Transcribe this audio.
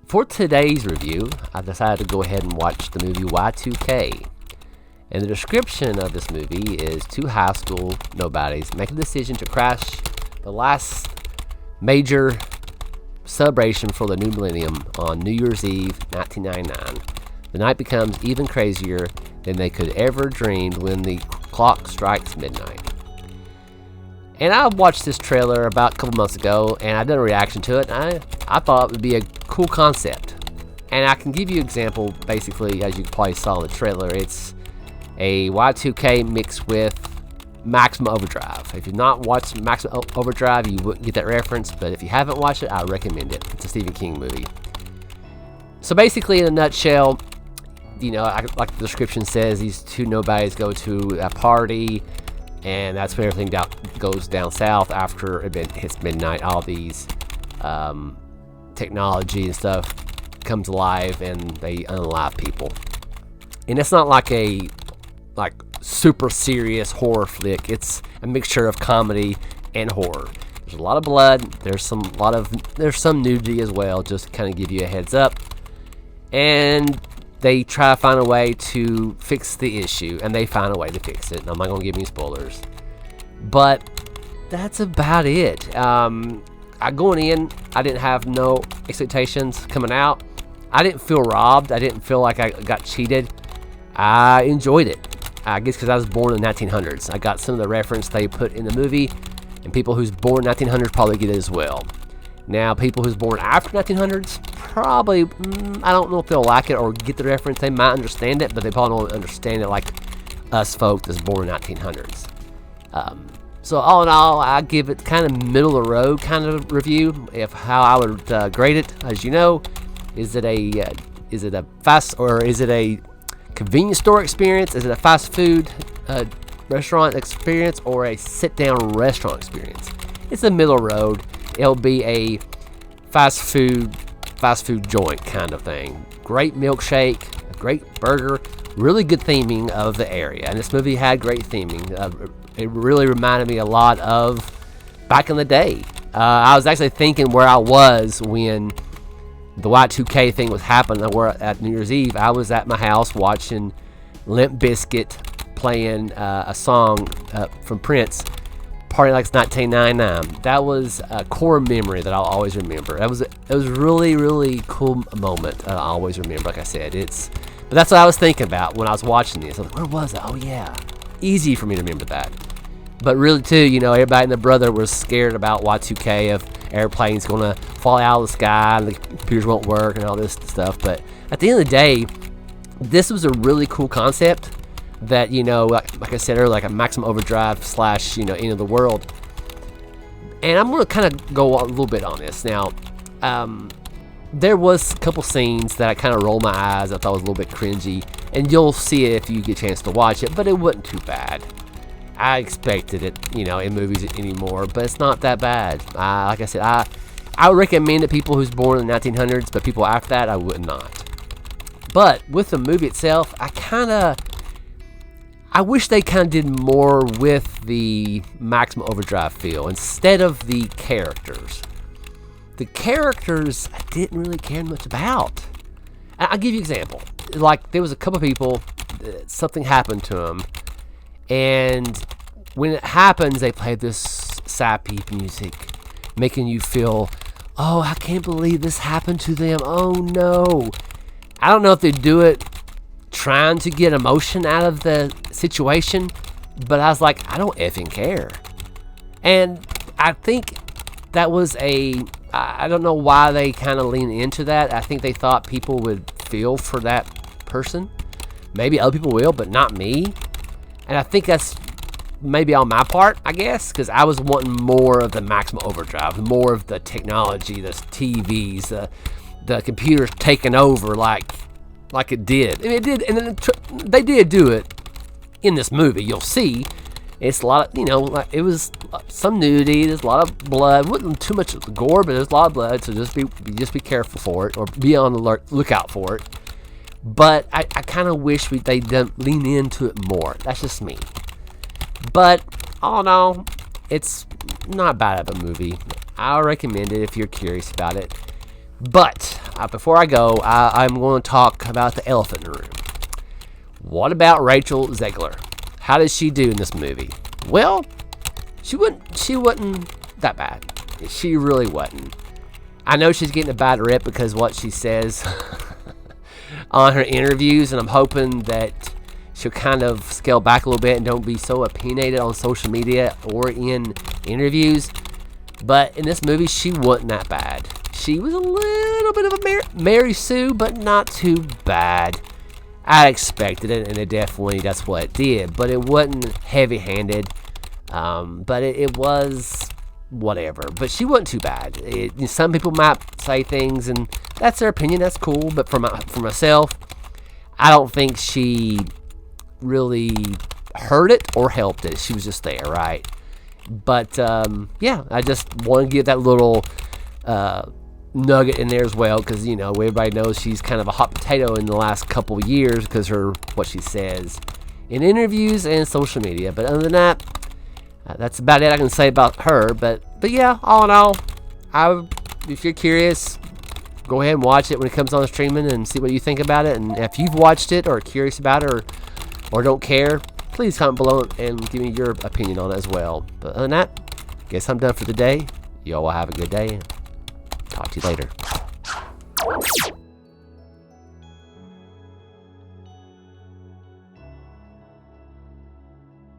For today's review, I decided to go ahead and watch the movie Y2K. And the description of this movie is two high school nobodies make a decision to crash the last major celebration for the new millennium on New Year's Eve, 1999. The night becomes even crazier than they could ever dreamed when the clock strikes midnight. And I watched this trailer about a couple months ago, and I did a reaction to it. I thought it would be a cool concept. And I can give you an example, basically, as you probably saw in the trailer. It's a Y2K mixed with Maximum Overdrive. If you've not watched Maximum Overdrive, you wouldn't get that reference, but if you haven't watched it, I recommend it. It's a Stephen King movie. So basically, in a nutshell, like the description says, these two nobodies go to a party, and that's when everything goes down south after it hits midnight. All these technology and stuff comes alive, and they unalive people. And it's not like a super serious horror flick. It's a mixture of comedy and horror. There's a lot of blood. There's some nudity as well, just to kind of give you a heads up. And they try to find a way to fix the issue, and they find a way to fix it. And I'm not going to give any spoilers, but that's about it. Going in, I didn't have no expectations coming out. I didn't feel robbed. I didn't feel like I got cheated. I enjoyed it. I guess because I was born in the 1900s. I got some of the reference they put in the movie, and people who's born in 1900s probably get it as well. Now, people who's born after 1900s, probably, I don't know if they'll like it or get the reference. They might understand it, but they probably don't understand it like us folk that's born in 1900s. So all in all, I give it kind of middle of the road kind of review of how I would grade it. As you know, is it a fast or is it a convenience store experience? Is it a fast food restaurant experience or a sit-down restaurant experience? It's a middle road. It'll be a fast food joint kind of thing. Great milkshake, a great burger, really good theming of the area. And this movie had great theming. It really reminded me a lot of back in the day. I was actually thinking where I was when the Y2K thing was happening. At New Year's Eve, I was at my house watching Limp Bizkit playing a song from Prince, Party Like It's 1999. That was a core memory that I'll always remember. It was really, really cool moment that I always remember. Like I said, but that's what I was thinking about when I was watching this. I was like, where was it? Oh yeah, easy for me to remember that. But really too, everybody and their brother was scared about Y2K, of airplanes going to fall out of the sky and the computers won't work and all this stuff. But at the end of the day, this was a really cool concept that, like I said earlier, like a Maximum Overdrive / end of the world. And I'm going to kind of go a little bit on this. Now, there was a couple scenes that I kind of rolled my eyes. I thought was a little bit cringy. And you'll see it if you get a chance to watch it, but it wasn't too bad. I expected it, in movies anymore, but it's not that bad. Like I said, I would recommend it people who's born in the 1900s, but people after that, I would not. But with the movie itself, I wish they kind of did more with the Maximum Overdrive feel instead of the characters. The characters I didn't really care much about. I'll give you an example. Like, there was a couple people, something happened to them, and when it happens, they play this sappy music, making you feel, oh, I can't believe this happened to them. Oh, no. I don't know if they do it trying to get emotion out of the situation, but I was like, I don't effing care. And I think that was I don't know why they kind of lean into that. I think they thought people would feel for that person. Maybe other people will, but not me. And I think that's maybe on my part, I guess, because I was wanting more of the Maximum Overdrive, more of the technology, the TVs, the computers taking over like it did. I mean, it did, and then they did do it in this movie. You'll see. It's a lot of, it was some nudity. There's a lot of blood. It wasn't too much gore, but there's a lot of blood. So just be careful for it, or be on the lookout for it. But I kind of wish they didn't lean into it more. That's just me. But all in all, it's not bad of a movie. I'll recommend it if you're curious about it. But before I go, I'm going to talk about the elephant in the room. What about Rachel Zegler? How did she do in this movie? Well, she wasn't that bad. She really wasn't. I know she's getting a bad rep because what she says on her interviews, and I'm hoping that she'll kind of scale back a little bit and don't be so opinionated on social media or in interviews. But in this movie, she wasn't that bad. She was a little bit of a Mary Sue, but not too bad. I expected it, and that's what it did. But it wasn't heavy-handed. But it was whatever. But she wasn't too bad. Some people might say things, and that's their opinion. That's cool. But for myself, I don't think she really hurt it or helped it. She was just there, right? But yeah, I just want to give that little nugget in there as well, because everybody knows she's kind of a hot potato in the last couple of years because what she says in interviews and social media. But other than that, that's about it I can say about her. But yeah, all in all, if you're curious, go ahead and watch it when it comes on streaming and see what you think about it. And if you've watched it or are curious about it or don't care, please comment below and give me your opinion on it as well. But other than that, guess I'm done for the day. Y'all will have a good day. Talk to you later.